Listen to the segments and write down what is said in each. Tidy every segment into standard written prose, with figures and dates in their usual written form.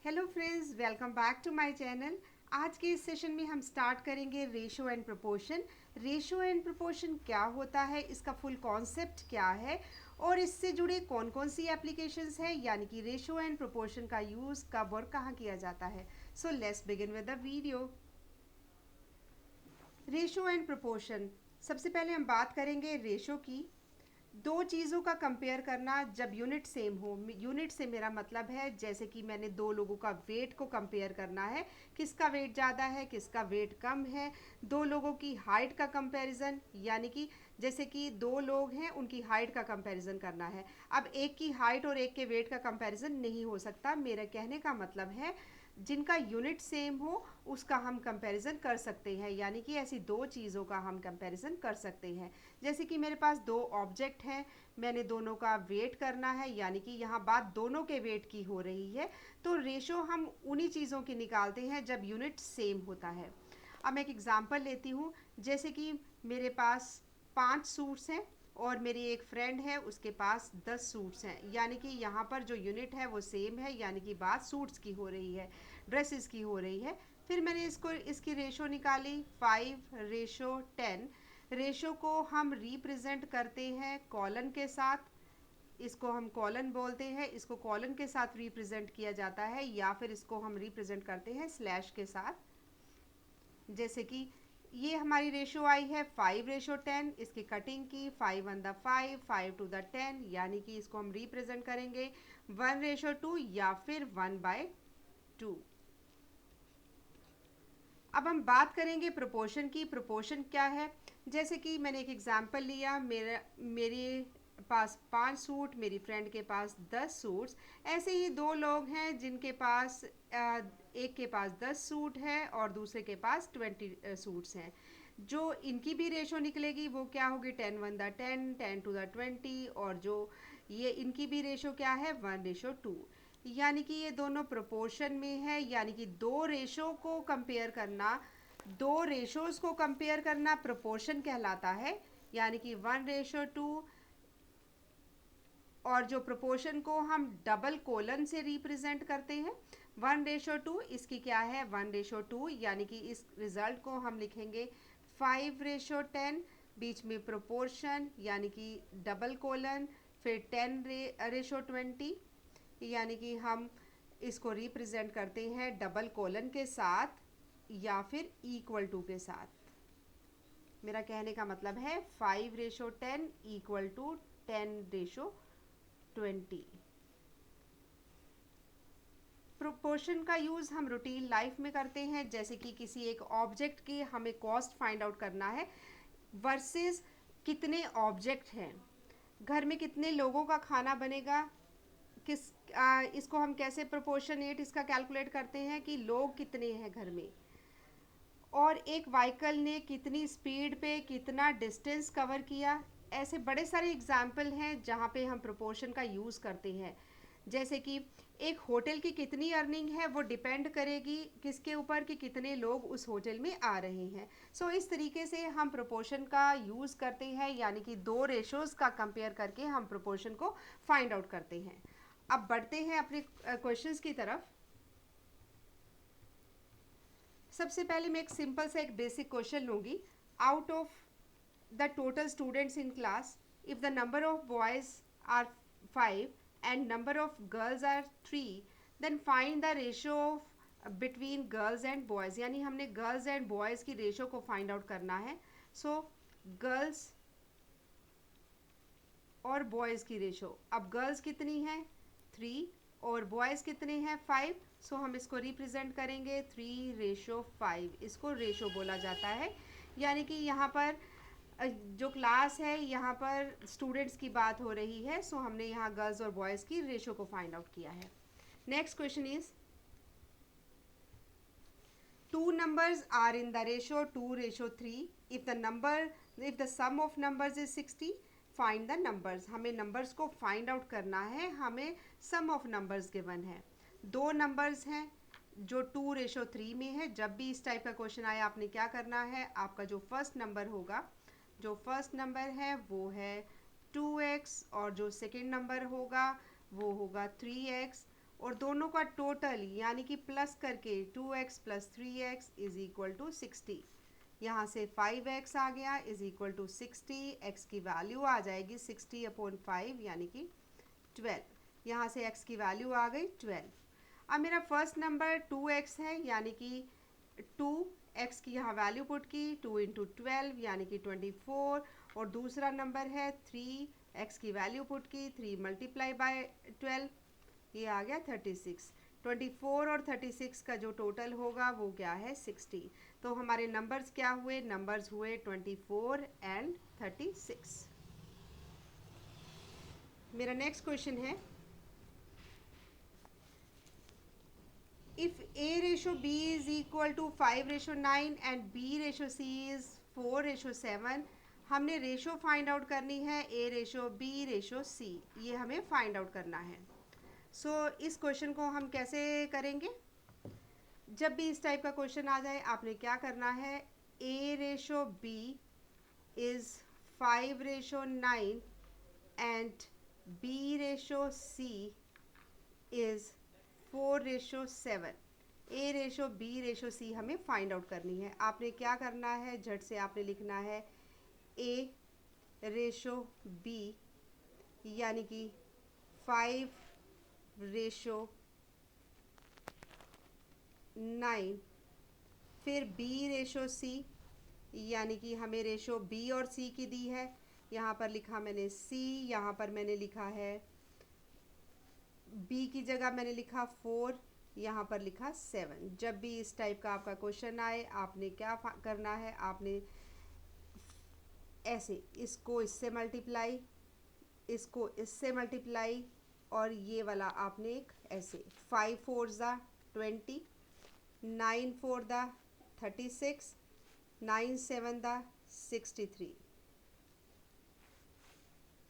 Hello friends, welcome back to my channel. आज के इस सेशन में हम स्टार्ट करेंगे ratio and proportion. Ratio and proportion क्या होता है, इसका फुल कॉन्सेप्ट क्या है और इससे जुड़े कौन कौन सी एप्लीकेशंस है, यानी कि रेशो एंड प्रोपोर्शन का यूज़ कब और कहाँ किया जाता है। So let's begin with the video. Ratio and proportion, सबसे पहले हम बात करेंगे रेशो की। दो चीज़ों का कंपेयर करना जब यूनिट सेम हो। यूनिट से मेरा मतलब है जैसे कि मैंने दो लोगों का वेट को कंपेयर करना है, किसका वेट ज़्यादा है किसका वेट कम है। दो लोगों की हाइट का कंपैरिजन, यानी कि जैसे कि दो लोग हैं उनकी हाइट का कंपैरिजन करना है। अब एक की हाइट और एक के वेट का कंपैरिजन नहीं हो सकता। मेरा कहने का मतलब है जिनका यूनिट सेम हो उसका हम कंपैरिजन कर सकते हैं, यानी कि ऐसी दो चीज़ों का हम कंपैरिजन कर सकते हैं। जैसे कि मेरे पास दो ऑब्जेक्ट हैं, मैंने दोनों का वेट करना है, यानी कि यहाँ बात दोनों के वेट की हो रही है। तो रेशो हम उन्हीं चीज़ों की निकालते हैं जब यूनिट सेम होता है। अब मैं एक एग्जांपल लेती हूँ। जैसे कि मेरे पास 5 सूट्स हैं और मेरी एक फ्रेंड है उसके पास 10 सूट्स हैं, यानी कि यहाँ पर जो यूनिट है वो सेम है, यानी कि बात सूट्स की हो रही है, ड्रेसेस की हो रही है। फिर मैंने इसकी रेशो निकाली 5:10। रेशो को हम रिप्रेजेंट करते हैं कॉलन के साथ। इसको हम कॉलन बोलते हैं, इसको कॉलन के साथ रिप्रेजेंट किया जाता है, या फिर इसको हम रिप्रेजेंट करते हैं स्लैश के साथ। जैसे कि ये हमारी रेशो आई है 5:10, इसकी कटिंग की 5 1 5 5 2 10, यानी कि इसको हम रिप्रेजेंट करेंगे 1:2 या फिर 1/2। अब हम बात करेंगे प्रोपोर्शन की। प्रोपोर्शन क्या है, जैसे कि मैंने एक एग्जांपल लिया, मेरे पास 5 सूट, मेरी फ्रेंड के पास 10 सूट्स। ऐसे ही दो लोग हैं जिनके पास एक के पास 10 सूट है और दूसरे के पास 20 सूट्स हैं। जो इनकी भी रेशो निकलेगी वो क्या होगी, 10 1 10 10 2 20, और जो ये इनकी भी रेशो क्या है 1:2, यानी कि ये दोनों प्रोपोर्शन में है। यानी कि दो रेशो को कंपेयर करना, दो रेशोज़ को कंपेयर करना प्रोपोर्शन कहलाता है, यानी कि 1:2। और जो प्रोपोर्शन को हम डबल कोलन से रिप्रेजेंट करते हैं 1:2, इसकी क्या है 1:2, यानी कि इस रिजल्ट को हम लिखेंगे 5:10। बीच में प्रोपोर्शन यानी कि डबल कोलन, फिर 10:20, यानी कि हम इसको रिप्रेजेंट करते हैं डबल कोलन के साथ या फिर इक्वल टू के साथ। मेरा कहने का मतलब है 5:10 इक्वल टू 10:20। प्रोपोर्शन का यूज़ हम रूटीन लाइफ में करते हैं, जैसे कि किसी एक ऑब्जेक्ट की हमें कॉस्ट फाइंड आउट करना है वर्सेस कितने ऑब्जेक्ट हैं, घर में कितने लोगों का खाना बनेगा। इसको हम कैसे प्रोपोर्शनेट इसका कैलकुलेट करते हैं कि लोग कितने हैं घर में, और एक व्हीकल ने कितनी स्पीड पे कितना डिस्टेंस कवर किया। ऐसे बड़े सारे एग्जाम्पल हैं जहाँ पे हम प्रोपोर्शन का यूज़ करते हैं। जैसे कि एक होटल की कितनी अर्निंग है वो डिपेंड करेगी किसके ऊपर, कि कितने लोग उस होटल में आ रहे हैं। सो इस तरीके से हम प्रोपोर्शन का यूज़ करते हैं, यानी कि दो रेशोज़ का कंपेयर करके हम प्रोपोर्शन को फाइंड आउट करते हैं। अब बढ़ते हैं अपने क्वेश्चंस की तरफ। सबसे पहले मैं एक सिंपल सा एक बेसिक क्वेश्चन लूँगी। Out of the total students in class, if the number of boys are 5 and number of girls are 3, then find the ratio of between girls and boys. यानी हमने गर्ल्स एंड बॉयज़ की ratio को find out करना है। So girls और boys की ratio, अब girls कितनी है 3 और बॉयज़ कितने हैं 5। सो हम इसको रिप्रेजेंट करेंगे 3:5, इसको रेशो बोला जाता है। यानी कि यहाँ पर जो क्लास है यहाँ पर स्टूडेंट्स की बात हो रही है, सो हमने यहाँ गर्ल्स और बॉयज़ की रेशो को फाइंड आउट किया है। Next question is, two numbers are in the ratio 2:3, if the sum of numbers is 60, find the numbers। हमें numbers को find out करना है, हमें sum of numbers given है। दो numbers हैं जो 2:3 में है। जब भी इस टाइप का क्वेश्चन आए आपने क्या करना है, आपका जो फर्स्ट नंबर होगा, जो फर्स्ट नंबर है वो है 2x, और जो सेकेंड नंबर होगा वो होगा 3x, और दोनों का टोटल यानी कि प्लस करके 2x plus 3x is equal to 60। यहाँ से 5x आ गया इज इक्वल टू 60, x की वैल्यू आ जाएगी 60/5 यानी कि 12। यहाँ से x की वैल्यू आ गई 12। अब मेरा फर्स्ट नंबर 2x है यानी कि 2x की यहाँ वैल्यू पुट की, 2 इंटू 12 यानी कि 24। और दूसरा नंबर है 3x की वैल्यू पुट की, 3 मल्टीप्लाई बाय 12, ये आ गया 36। 24 और 36 का जो टोटल होगा वो क्या है 60। तो हमारे नंबर्स क्या हुए, नंबर्स हुए 24 एंड 36। मेरा नेक्स्ट क्वेश्चन है, if A ratio B is equal to 5:9 and B ratio C is 4:7, हमने रेशो फाइंड आउट करनी है A ratio B ratio C, ये हमें फाइंड आउट करना है। इस क्वेश्चन को हम कैसे करेंगे, जब भी इस टाइप का क्वेश्चन आ जाए आपने क्या करना है, A ratio B is 5:9 and B ratio C is 4:7। A ratio B ratio C हमें फाइंड आउट करनी है। आपने क्या करना है, झट से आपने लिखना है A रेशो B यानी कि 5:9, फिर B रेशो C यानी कि हमें रेशो B और C की दी है, यहाँ पर लिखा मैंने C, यहाँ पर मैंने लिखा है B की जगह मैंने लिखा 4, यहाँ पर लिखा 7। जब भी इस टाइप का आपका क्वेश्चन आए आपने क्या करना है, आपने ऐसे इसको इससे मल्टीप्लाई, इसको इससे मल्टीप्लाई, और ये वाला आपने एक ऐसे 5 4 ज़ा 20, 9 4 दा 36, 9 7 दा 63।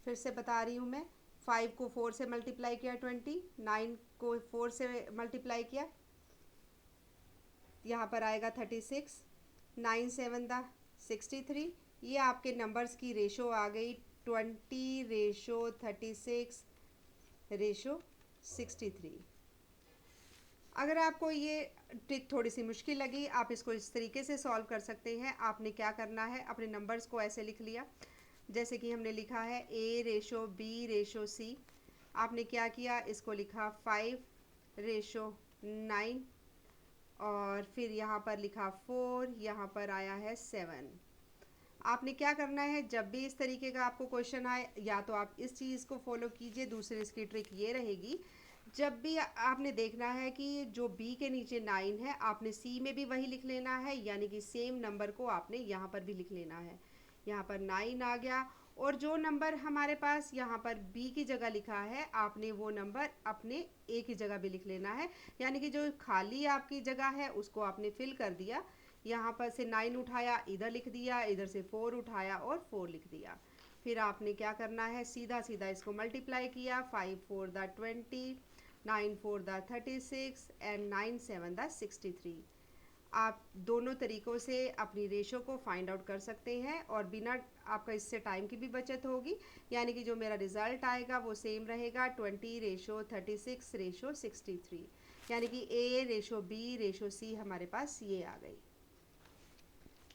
फिर से बता रही हूँ मैं, 5 को 4 से मल्टीप्लाई किया 20, 9 को 4 से मल्टीप्लाई किया, यहाँ पर आएगा 36, 9 7 दा 63। ये आपके नंबर्स की रेशो आ गई 20:36 रेशो 63। अगर आपको ये ट्रिक थोड़ी सी मुश्किल लगी, आप इसको इस तरीके से सॉल्व कर सकते हैं। आपने क्या करना है, अपने नंबर्स को ऐसे लिख लिया, जैसे कि हमने लिखा है A ratio B ratio C। आपने क्या किया, इसको लिखा 5:9 और फिर यहाँ पर लिखा 4, यहाँ पर आया है 7। आपने क्या करना है, जब भी इस तरीके का आपको क्वेश्चन आए, या तो आप इस चीज़ को फॉलो कीजिए, दूसरी इसकी ट्रिक ये रहेगी, जब भी आपने देखना है कि जो B के नीचे 9 है, आपने C में भी वही लिख लेना है, यानी कि सेम नंबर को आपने यहाँ पर भी लिख लेना है। यहाँ पर 9 आ गया, और जो नंबर हमारे पास यहाँ पर B की जगह लिखा है, आपने वो नंबर अपने A की जगह भी लिख लेना है, यानी कि जो खाली आपकी जगह है उसको आपने फिल कर दिया। यहाँ पर से 9 उठाया, इधर लिख दिया, इधर से 4 उठाया और 4 लिख दिया। फिर आपने क्या करना है, सीधा सीधा इसको मल्टीप्लाई किया, 5 4 दा 20, 9 4 दा 36 एंड 9 7 दा 63। आप दोनों तरीक़ों से अपनी रेशो को फाइंड आउट कर सकते हैं और बिना आपका इससे टाइम की भी बचत होगी, यानी कि जो मेरा रिज़ल्ट आएगा वो सेम रहेगा 20:36 रेशो 63, यानी कि A ratio B ratio C हमारे पास ये आ गई।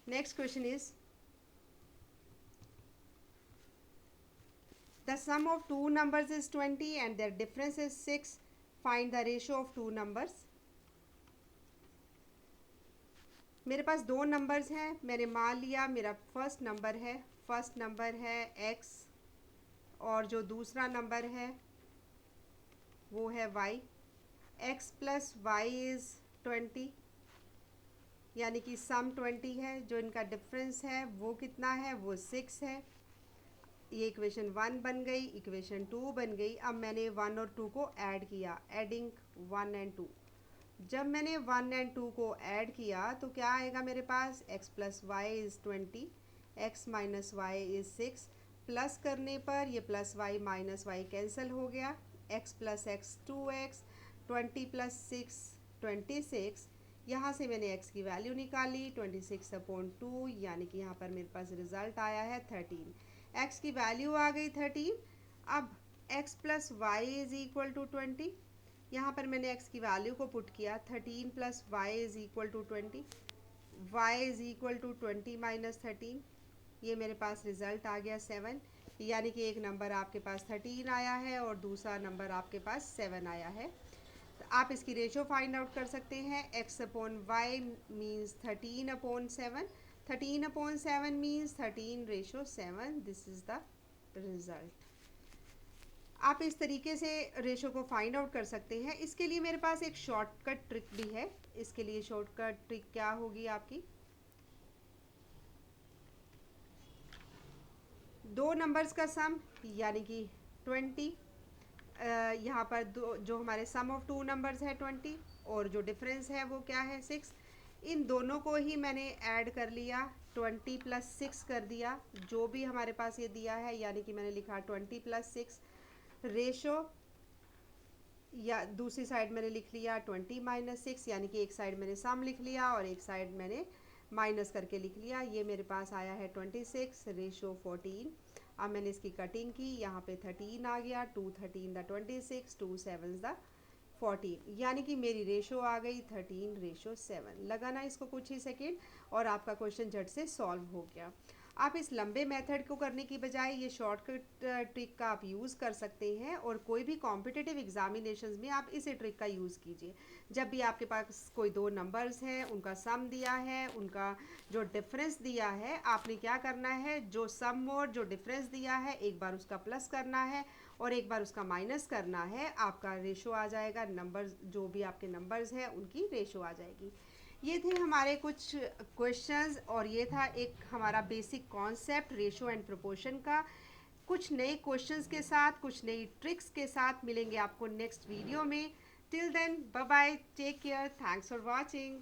Next question is, the sum of two numbers is 20 and their difference is 6. Find the ratio of two numbers. मेरे पास दो नंबर्स हैं, मैंने मान लिया मेरा फर्स्ट नंबर है x और जो दूसरा नंबर है वो है y। x plus Y is 20, यानी कि सम 20 है, जो इनका डिफरेंस है वो कितना है, वो 6 है। ये इक्वेशन 1 बन गई, इक्वेशन 2 बन गई। अब मैंने 1 और 2 को ऐड किया, एडिंग 1 एंड 2। जब मैंने 1 एंड 2 को ऐड किया तो क्या आएगा मेरे पास, x plus Y is 20, x minus Y is 6। Plus करने पर ये plus Y minus Y cancel हो गया, x plus x 2x, 20 plus 6 26। यहाँ से मैंने x की वैल्यू निकाली 26/2, यानी कि यहाँ पर मेरे पास रिज़ल्ट आया है 13। x की वैल्यू आ गई 13। अब x plus Y is equal to 20, यहाँ पर मैंने x की वैल्यू को पुट किया 13 plus Y is equal to 20, y is equal to 20 minus 13, ये मेरे पास रिजल्ट आ गया 7, यानी कि एक नंबर आपके पास 13 आया है और दूसरा नंबर आपके पास 7 आया है। तो आप इसकी रेशो फाइंड आउट कर सकते हैं। x upon Y means 13 upon 7, 13 upon 7 means 13 ratio 7, this is the result. आप इस तरीके से रेशो को फाइंड आउट कर सकते हैं। इसके लिए मेरे पास एक शॉर्टकट ट्रिक भी है। इसके लिए शॉर्टकट ट्रिक क्या होगी आपकी, दो नंबर्स का सम यानी कि 20, यहाँ पर दो जो हमारे सम ऑफ टू नंबर्स है 20 और जो डिफरेंस है वो क्या है 6, इन दोनों को ही मैंने ऐड कर लिया, 20 प्लस 6 कर दिया, जो भी हमारे पास ये दिया है, यानी कि मैंने लिखा 20 प्लस 6 रेशो, या दूसरी साइड मैंने लिख लिया 20 माइनस 6, यानी कि एक साइड मैंने सम लिख लिया और एक साइड मैंने माइनस करके लिख लिया। ये मेरे पास आया है 26 रेशो 14। अब मैंने इसकी कटिंग की, यहाँ पे 13 आ गया, 2 13 द 26, 2 7 द 14, यानी कि मेरी रेशो आ गई 13 रेशो 7। लगा ना इसको कुछ ही सेकेंड और आपका क्वेश्चन झट से सॉल्व हो गया। आप इस लंबे मेथड को करने की बजाय ये शॉर्टकट ट्रिक का आप यूज़ कर सकते हैं और कोई भी कॉम्पिटिटिव एग्जामिनेशंस में आप इसी ट्रिक का यूज़ कीजिए। जब भी आपके पास कोई दो नंबर्स हैं, उनका सम दिया है, उनका जो डिफरेंस दिया है, आपने क्या करना है, जो सम और जो डिफरेंस दिया है एक बार उसका प्लस करना है और एक बार उसका माइनस करना है, आपका रेशो आ जाएगा, नंबर्स जो भी आपके नंबर्स हैं उनकी रेशो आ जाएगी। ये थे हमारे कुछ क्वेश्चंस और ये था एक हमारा basic concept ratio and proportion का। कुछ नए क्वेश्चंस के साथ, कुछ नई ट्रिक्स के साथ मिलेंगे आपको नेक्स्ट वीडियो में। Till then bye bye, take care, thanks for watching.